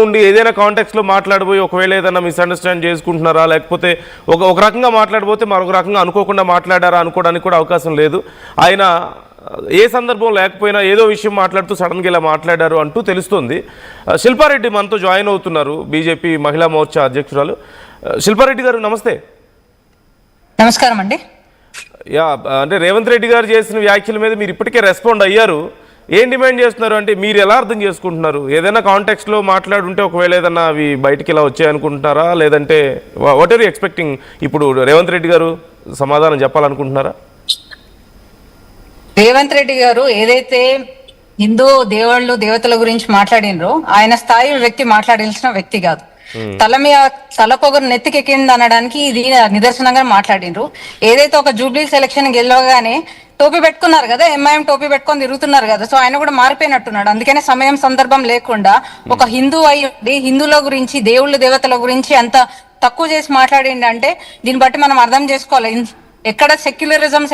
ఉండి ఏదైనా కాంటాక్ట్స్లో మాట్లాడిపోయి ఒకవేళ ఏదైనా మిస్అండర్స్టాండ్ చేసుకుంటున్నారా, లేకపోతే ఒక రకంగా మాట్లాడిపోతే మరొక రకంగా అనుకోకుండా మాట్లాడారా అనుకోవడానికి కూడా అవకాశం లేదు. ఆయన ఏ సందర్భం లేకపోయినా ఏదో విషయం మాట్లాడుతూ సడన్గా ఇలా మాట్లాడారు అంటూ తెలుస్తుంది. శిల్పారెడ్డి మనతో జాయిన్ అవుతున్నారు, బీజేపీ మహిళా మోర్చా అధ్యక్షురాలు. శిల్పారెడ్డి గారు నమస్తే. నమస్కారం అండి. అంటే రేవంత్ రెడ్డి గారు చేసిన వ్యాఖ్యల మీద మీరు ఇప్పటికే రెస్పాండ్ అయ్యారు. ఏం డిమాండ్ చేస్తున్నారు అంటే మీరు ఎలా అర్థం చేసుకుంటున్నారు? ఏదైనా కాంటాక్ట్స్లో మాట్లాడుంటే ఒకవేళ ఏదైనా అవి బయటికి ఇలా వచ్చాయనుకుంటున్నారా, లేదంటే వాట్ ఆర్ యూ ఎక్స్పెక్టింగ్? ఇప్పుడు రేవంత్ రెడ్డి గారు సమాధానం చెప్పాలనుకుంటున్నారా? రేవంత్ రెడ్డి గారు ఏదైతే హిందూ దేవుళ్ళు దేవతల గురించి మాట్లాడినరో ఆయన స్థాయి వ్యక్తి మాట్లాడాల్సిన వ్యక్తి కాదు. తలకొగరు నెత్తికెక్కింది అనడానికి ఇది నిదర్శనంగా మాట్లాడినరు. ఏదైతే ఒక జూబ్లీ సెలక్షన్ గెలవగానే టోపీ పెట్టుకున్నారు కదా, ఎంఐఎం టోపీ పెట్టుకొని తిరుగుతున్నారు కదా, సో ఆయన కూడా మారిపోయినట్టున్నాడు. అందుకనే సమయం సందర్భం లేకుండా ఒక హిందూ అయ్యి హిందువుల గురించి దేవుళ్ళ దేవతల గురించి అంత తక్కువ చేసి మాట్లాడింది అంటే దీన్ని బట్టి మనం అర్థం చేసుకోవాలి. ఎక్కడ సెక్యులరిజం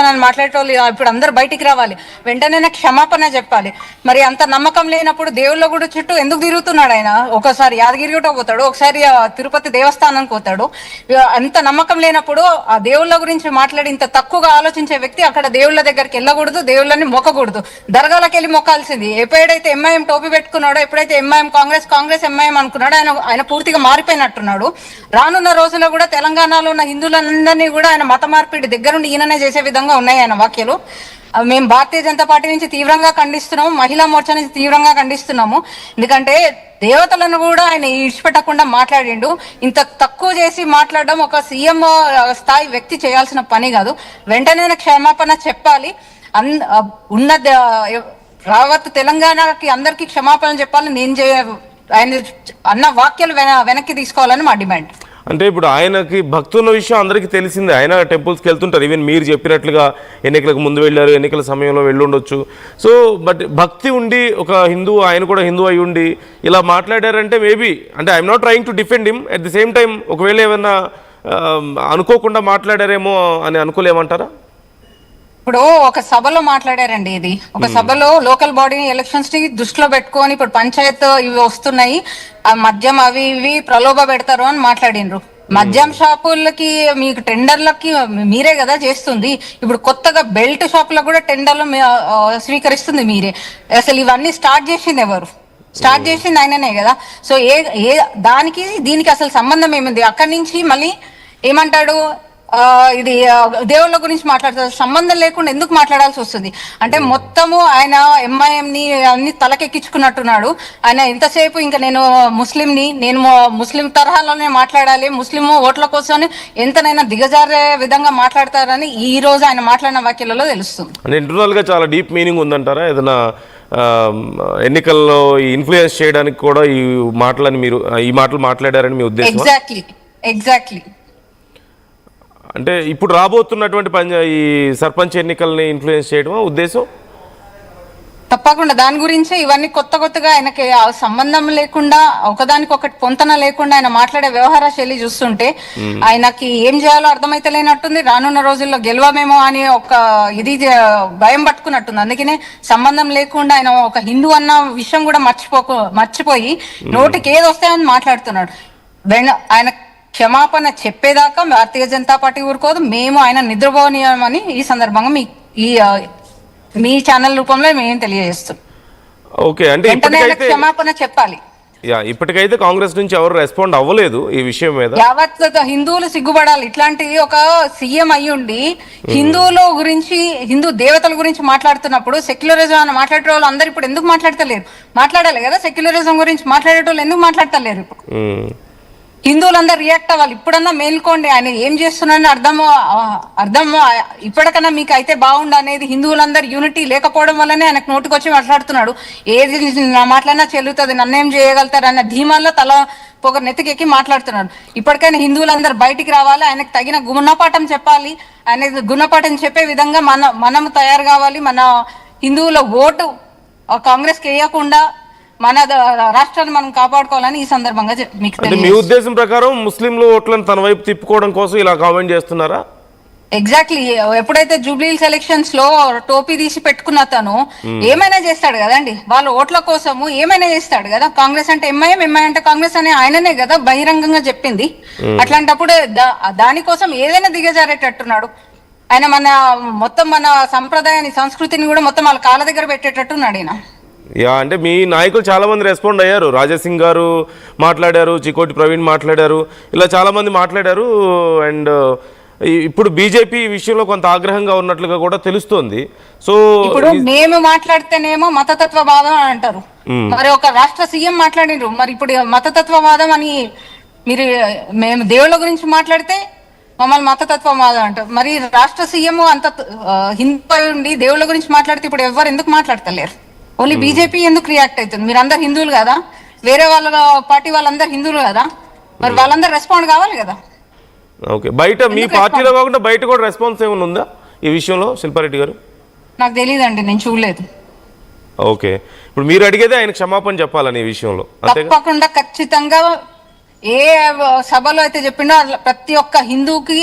అని మాట్లాడేటోళ్ళు ఇప్పుడు అందరు బయటికి రావాలి, వెంటనే క్షమాపణ చెప్పాలి. మరి అంత నమ్మకం లేనప్పుడు దేవుళ్ళ కూడా చుట్టూ ఎందుకు తిరుగుతున్నాడు ఆయన? ఒకసారి యాదగిరి గుట్ట పోతాడు, ఒకసారి తిరుపతి దేవస్థానానికి పోతాడు. అంత నమ్మకం లేనప్పుడు ఆ దేవుళ్ళ గురించి మాట్లాడి ఇంత తక్కువగా ఆలోచించే వ్యక్తి అక్కడ దేవుళ్ళ దగ్గరికి వెళ్ళకూడదు, దేవుళ్ళని మొక్కకూడదు, దర్గాలకు వెళ్ళి మొక్కాల్సింది. ఎప్పుడైతే ఎంఐఎం టోపీ పెట్టుకున్నాడో, ఎప్పుడైతే ఎంఐఎం కాంగ్రెస్ ఎంఐఎం అనుకున్నాడో ఆయన పూర్తిగా మారిపోయినట్టున్నాడు. రానున్న రోజుల్లో కూడా తెలంగాణలో ఉన్న హిందువులందరినీ కూడా ఆయన మత మార్పిడి దగ్గరుండి ఈయననే చేసే విధంగా ఉన్నాయి ఆయన వ్యాఖ్యలు. మేము భారతీయ జనతా పార్టీ నుంచి తీవ్రంగా ఖండిస్తున్నాము, మహిళా మోర్చా నుంచి తీవ్రంగా ఖండిస్తున్నాము. ఎందుకంటే దేవతలను కూడా ఆయన ఇడిచిపెట్టకుండా మాట్లాడిండు. ఇంత తక్కువ చేసి మాట్లాడడం ఒక సీఎం స్థాయి వ్యక్తి చేయాల్సిన పని కాదు. వెంటనే క్షమాపణ చెప్పాలి. ఉన్న రావత్ తెలంగాణకి అందరికీ క్షమాపణ చెప్పాలి. ఆయన అన్న వాక్యాలు వెనక్కి తీసుకోవాలని మా డిమాండ్. అంటే ఇప్పుడు ఆయనకి భక్తి ఉన్న విషయం అందరికీ తెలిసిందే. ఆయన టెంపుల్స్కి వెళ్తుంటారు. ఈవెన్ మీరు చెప్పినట్లుగా ఎన్నికలకు ముందు వెళ్ళారు, ఎన్నికల సమయంలో వెళ్ళుండొచ్చు. సో బట్ భక్తి ఉండి ఒక హిందూ, ఆయన కూడా హిందూ అయి ఉండి ఇలా మాట్లాడారంటే మేబీ, అంటే I'm not trying to defend him, at the same time ఒకవేళ ఏమన్నా అనుకోకుండా మాట్లాడారేమో అని అనుకోలేమంటారా? ఇప్పుడు ఒక సభలో మాట్లాడారండి. ఇది ఒక సభలో లోకల్ బాడీ ఎలక్షన్స్ ని దృష్టిలో పెట్టుకొని ఇప్పుడు పంచాయత్ ఇవి వస్తున్నాయి, ఆ మద్యం అవి ఇవి ప్రలోభ పెడతారు అని మాట్లాడినరు. మద్యం షాపులకి మీకు టెండర్లకి మీరే కదా చేస్తుంది. ఇప్పుడు కొత్తగా బెల్ట్ షాపులకు కూడా టెండర్లు స్వీకరిస్తుంది మీరే. అసలు ఇవన్నీ స్టార్ట్ చేసింది ఎవరు? స్టార్ట్ చేసింది ఆయననే కదా. సో దానికి దీనికి అసలు సంబంధం ఏముంది? అక్కడి నుంచి మళ్ళీ ఏమంటాడు, ఇది దేవుళ్ళ గురించి మాట్లాడుతారు. సంబంధం లేకుండా ఎందుకు మాట్లాడాల్సి వస్తుంది? అంటే మొత్తము ఆయన ఎంఐఎం ని అన్ని తలకెక్కించుకున్నట్టున్నాడు. ఆయన ఎంతసేపు ఇంకా నేను ముస్లిం తరహాలోనే మాట్లాడాలి, ముస్లిం ఓట్ల కోసం ఎంతనైనా దిగజారే విధంగా మాట్లాడతారని ఈ రోజు ఆయన మాట్లాడిన వ్యాఖ్యలలో తెలుస్తుంది. అంటే ఇంటర్నల్ గా చాలా డీప్ మీనింగ్ ఉందంటారా? ఏదైనా ఎన్నికల్లో ఇన్ఫ్లుయెన్స్ చేయడానికి కూడా ఈ మాటలు మాట్లాడారని మీ ఉద్దేశం? ఎగ్జాక్ట్లీ. అంటే ఇప్పుడు రాబోతున్నటువంటి ఈ సర్పంచ్ ఎన్నికల్ని ఇన్ఫ్లుయెన్స్ చేయడం ఉద్దేశం? తప్పకుండా దాని గురించే ఇవన్నీ కొత్తగా ఆయనకి సంబంధం లేకుండా, ఒకదానికొకటి పొంతన లేకుండా ఆయన మాట్లాడే వ్యవహార శైలి చూస్తుంటే ఆయనకి ఏం చేయాలో అర్థమైతే లేనట్టుంది. రానున్న రోజుల్లో గెలవమేమో అని ఒక భయం పట్టుకున్నట్టుంది. అందుకనే సంబంధం లేకుండా ఆయన ఒక హిందూ అన్న విషయం కూడా మర్చిపోయి నోటికి ఏది వస్తాయని మాట్లాడుతున్నాడు. ఆయన క్షమాపణ చెప్పేదాకా భారతీయ జనతా పార్టీ ఊరుకోదు. మేము ఆయన నిద్రపోనీయమని ఈ సందర్భంగా మీ ఛానల్ రూపంలో మేము తెలియజేస్తాం. ఓకే, అంటే క్షమాపణ చెప్పాలి. ఇప్పటికైతే కాంగ్రెస్ నుంచి ఎవరు రెస్పాండ్ అవ్వలేదు ఈ విషయం మీద. యావత్ హిందువులు సిగ్గుపడాలి. ఇట్లాంటి ఒక సీఎం అయ్యుండి హిందువుల గురించి, హిందూ దేవతల గురించి మాట్లాడుతున్నప్పుడు సెక్యులరిజం అని మాట్లాడే వాళ్ళు అందరు ఇప్పుడు ఎందుకు మాట్లాడతలేరు? మాట్లాడాలి కదా, సెక్యులరిజం గురించి మాట్లాడే వాళ్ళు ఎందుకు మాట్లాడతలేరు? ఇప్పుడు హిందువులందరూ రియాక్ట్ అవ్వాలి. ఇప్పుడన్నా మేల్కోండి, ఆయన ఏం చేస్తున్నారని అర్థం ఇప్పటికన్నా మీకు అయితే బాగుండు అనేది. హిందువులందరూ యూనిటీ లేకపోవడం వల్లనే ఆయనకు నోటికి వచ్చి మాట్లాడుతున్నాడు. ఏది మాట్లాడినా చెల్లుతుంది, నన్నేం చేయగలుగుతారు అన్న ధీమాల్లో తల పొగ నెత్తికెక్కి మాట్లాడుతున్నాడు. ఇప్పటికైనా హిందువులందరూ బయటికి రావాలి, ఆయనకు తగిన గుణపాఠం చెప్పాలి. ఆయన గుణపాఠం చెప్పే విధంగా మనం తయారు కావాలి. మన హిందువుల ఓటు కాంగ్రెస్కి వేయకుండా మన రాష్ట్రాన్ని మనం కాపాడుకోవాలని ఈ సందర్భంగా మీకు మీ ఉద్దేశం ప్రకారం ముస్లింలు ఓట్లను తన వైపు తిప్పుకోవడం కోసం ఇలా కామెంట్ చేస్తున్నారా? ఎగ్జాక్ట్లీ. ఎప్పుడైతే జూబ్లీ ఎలక్షన్స్ లో టోపీ తీసి పెట్టుకున్న తను ఏమైనా చేస్తాడు కదండి, వాళ్ళ ఓట్ల కోసము ఏమైనా చేస్తాడు కదా. కాంగ్రెస్ అంటే ఎంఐఎం, ఎంఐ అంటే కాంగ్రెస్ అని ఆయననే కదా బహిరంగంగా చెప్పింది. అట్లాంటప్పుడు దానికోసం ఏదైనా దిగజారేటట్టున్నాడు ఆయన. మొత్తం మన సంప్రదాయాన్ని, సంస్కృతిని కూడా మొత్తం వాళ్ళ కాళ్ళ దగ్గర పెట్టేటట్టున్నాడు ఈయన. యా, అంటే మీ నాయకులు చాలా మంది రెస్పాండ్ అయ్యారు. రాజాసింగ్ గారు మాట్లాడారు, చికోటి ప్రవీణ్ మాట్లాడారు, ఇలా చాలా మంది మాట్లాడారు. అండ్ ఇప్పుడు బీజేపీ ఈ విషయంలో కొంత ఆగ్రహంగా ఉన్నట్లుగా కూడా తెలుస్తోంది. సో ఇప్పుడు మేము మాట్లాడితేనేమో మతతత్వవాదం అని అంటారు, మరి ఒక రాష్ట్ర సీఎం మాట్లాడినరు, మరి ఇప్పుడు మతతత్వవాదం అని మీరు, మేము దేవుళ్ళ గురించి మాట్లాడితే మమ్మల్ని మతతత్వవాదం అంటారు. మరి రాష్ట్ర సీఎం అంత హిందూ ఉండి దేవుళ్ళ గురించి మాట్లాడితే ఇప్పుడు ఎవరు ఎందుకు మాట్లాడతలేరు? ఓన్లీ బీజేపీ ఎందుకు రియాక్ట్ అవుతుంది? మీరు అందరు హిందువులు కదా, వేరే వాళ్ళ పార్టీ వాళ్ళందరూ హిందువులు కదా, మరి వాళ్ళందరూ రెస్పాండ్ కావాలి కదా. ఓకే, బయట మీ పార్టీలో కాకుండా బయట కూడా రెస్పాన్స్ ఏమైనా ఉందా ఈ విషయంలో శిల్పారెడ్డి గారు? నాకు తెలియదండి, నేను చూడలేదు. ఓకే, ఇప్పుడు మీరు అడిగేదే ఆయన క్షమాపణ చెప్పాలని ఈ విషయంలో తప్పకుండా ఖచ్చితంగా ఏ సభలో అయితే చెప్పిండో ప్రతి ఒక్క హిందూకి